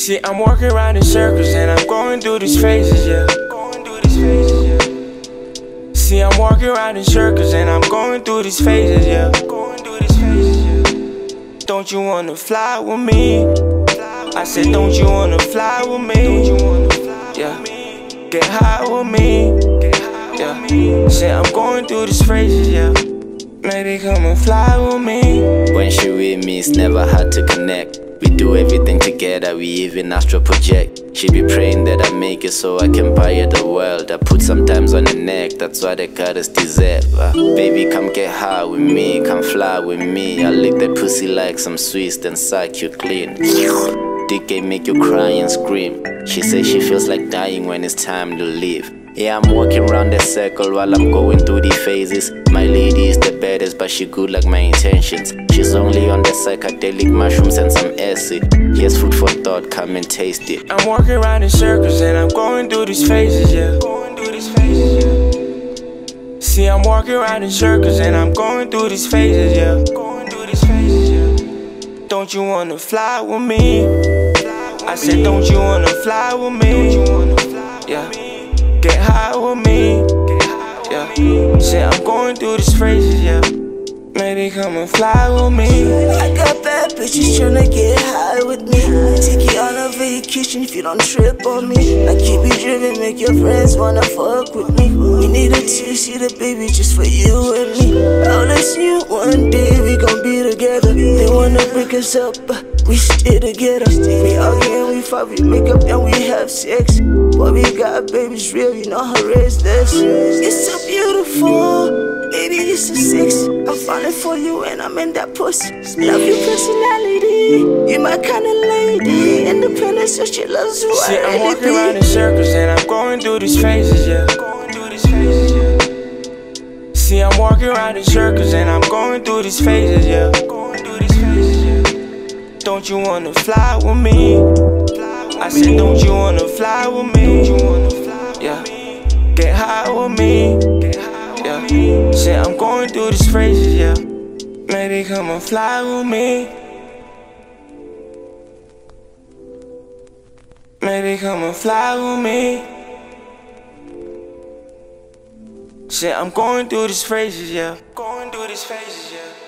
See, I'm walking around in circles and I'm going through these phases, yeah. See, I'm walking around in circles and I'm going through these phases, yeah. Don't you wanna fly with me? I said, don't you wanna fly with me? Yeah. Get high with me. Yeah. Say I'm going through these phases, yeah. Maybe come and fly with me. When she with me, it's never hard to connect. We do everything together, we even astral project. She be praying that I make it so I can buy her the world. I put some times on her neck, that's why the goddess deserve. Baby, come get high with me, come fly with me. I lick that pussy like some sweets, then suck you clean. Dick game make you cry and scream. She says she feels like dying when it's time to leave. Yeah, I'm walking around the circle while I'm going through the phases. My lady is the baddest, but she good like my intentions. She's only on the psychedelic mushrooms and some acid. Here's food for thought, come and taste it. I'm walking around in circles and I'm going through these phases, yeah. See, I'm walking around in circles and I'm going through these phases, yeah. Don't you wanna fly with me? I said, don't you wanna fly with me? Yeah. Get high with me. Yeah. Say I'm going through these phases, yeah. Maybe come and fly with me. I got bad bitches tryna get high with me. Take you on a vacation if you don't trip on me. I keep you driven, make your friends wanna fuck with me. We need a two-seater, baby, just for you and me. I'll let you one day, we gon' be together. They wanna break us up, but we stay together. We argue and we fight, we make up and we have sex. What we got, baby's real, you know how raised this. It's so beautiful. Baby, it's a 6. I'm falling for you and I'm in that pussy. Love your personality. You my kind of lady. Independent, so she loves you. See, I'm walking around in circles and I'm going through these phases, yeah. See, I'm walking around in circles and I'm going through these phases, yeah. Don't you wanna fly with me? I said, don't you wanna fly with me? Yeah. Get high with me. Yeah. Say I'm going through these phases, yeah. Maybe come and fly with me. Maybe come and fly with me. Say I'm going through these phases, yeah. Going through these phases, yeah.